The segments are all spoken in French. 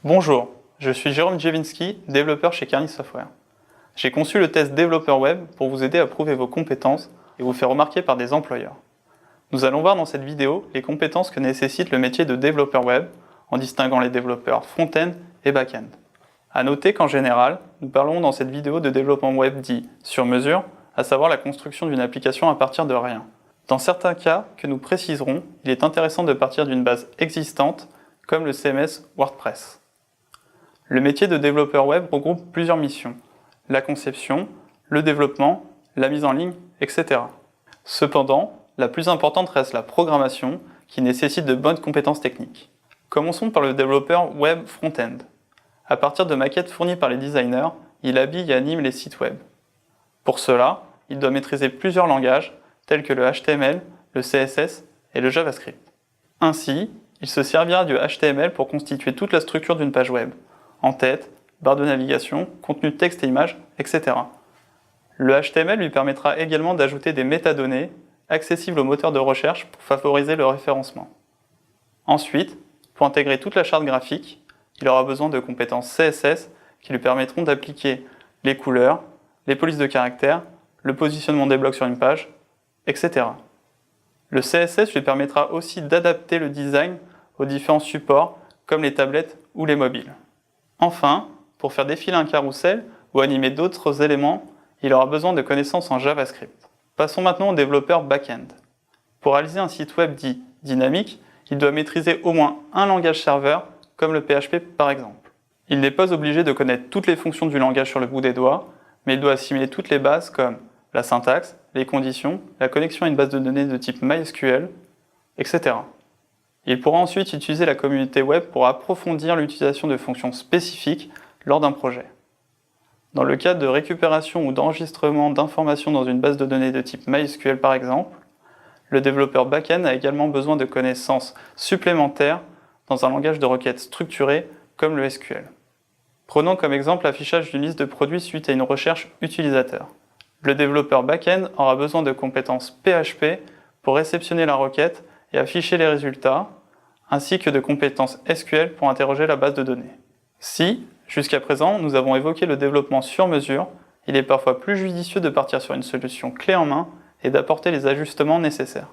Bonjour, je suis Jérôme Djewinski, développeur chez Kearney Software. J'ai conçu le test développeur web pour vous aider à prouver vos compétences et vous faire remarquer par des employeurs. Nous allons voir dans cette vidéo les compétences que nécessite le métier de développeur web en distinguant les développeurs front-end et back-end. A noter qu'en général, nous parlons dans cette vidéo de développement web dit sur mesure, à savoir la construction d'une application à partir de rien. Dans certains cas que nous préciserons, il est intéressant de partir d'une base existante comme le CMS WordPress. Le métier de développeur web regroupe plusieurs missions, la conception, le développement, la mise en ligne, etc. Cependant, la plus importante reste la programmation qui nécessite de bonnes compétences techniques. Commençons par le développeur web front-end. À partir de maquettes fournies par les designers, il habille et anime les sites web. Pour cela, il doit maîtriser plusieurs langages tels que le HTML, le CSS et le JavaScript. Ainsi, il se servira du HTML pour constituer toute la structure d'une page web, en-tête, barre de navigation, contenu texte et images, etc. Le HTML lui permettra également d'ajouter des métadonnées accessibles au moteur de recherche pour favoriser le référencement. Ensuite, pour intégrer toute la charte graphique, il aura besoin de compétences CSS qui lui permettront d'appliquer les couleurs, les polices de caractères, le positionnement des blocs sur une page, etc. Le CSS lui permettra aussi d'adapter le design aux différents supports comme les tablettes ou les mobiles. Enfin, pour faire défiler un carrousel ou animer d'autres éléments, il aura besoin de connaissances en JavaScript. Passons maintenant au développeur back-end. Pour réaliser un site web dit dynamique, il doit maîtriser au moins un langage serveur, comme le PHP par exemple. Il n'est pas obligé de connaître toutes les fonctions du langage sur le bout des doigts, mais il doit assimiler toutes les bases comme la syntaxe, les conditions, la connexion à une base de données de type MySQL, etc. Il pourra ensuite utiliser la communauté web pour approfondir l'utilisation de fonctions spécifiques lors d'un projet. Dans le cas de récupération ou d'enregistrement d'informations dans une base de données de type MySQL par exemple, le développeur back-end a également besoin de connaissances supplémentaires dans un langage de requête structuré comme le SQL. Prenons comme exemple l'affichage d'une liste de produits suite à une recherche utilisateur. Le développeur back-end aura besoin de compétences PHP pour réceptionner la requête et afficher les résultats, ainsi que de compétences SQL pour interroger la base de données. Si, jusqu'à présent, nous avons évoqué le développement sur mesure, il est parfois plus judicieux de partir sur une solution clé en main et d'apporter les ajustements nécessaires.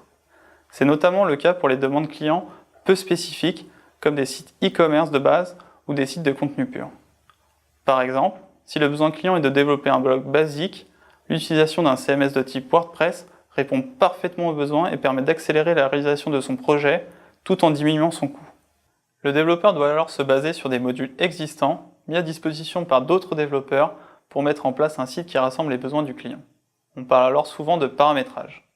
C'est notamment le cas pour les demandes clients peu spécifiques, comme des sites e-commerce de base ou des sites de contenu pur. Par exemple, si le besoin client est de développer un blog basique, l'utilisation d'un CMS de type WordPress répond parfaitement aux besoins et permet d'accélérer la réalisation de son projet tout en diminuant son coût. Le développeur doit alors se baser sur des modules existants mis à disposition par d'autres développeurs pour mettre en place un site qui rassemble les besoins du client. On parle alors souvent de paramétrage.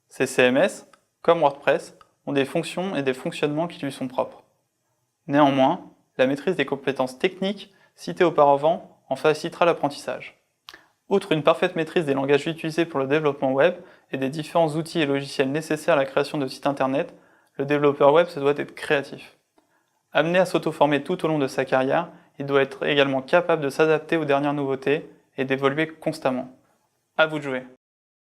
Ces CMS, comme WordPress, ont des fonctions et des fonctionnements qui lui sont propres. Néanmoins, la maîtrise des compétences techniques citées auparavant en facilitera l'apprentissage. Outre une parfaite maîtrise des langages utilisés pour le développement web et des différents outils et logiciels nécessaires à la création de sites internet, le développeur web se doit être créatif. Amené à s'auto-former tout au long de sa carrière, il doit être également capable de s'adapter aux dernières nouveautés et d'évoluer constamment. À vous de jouer!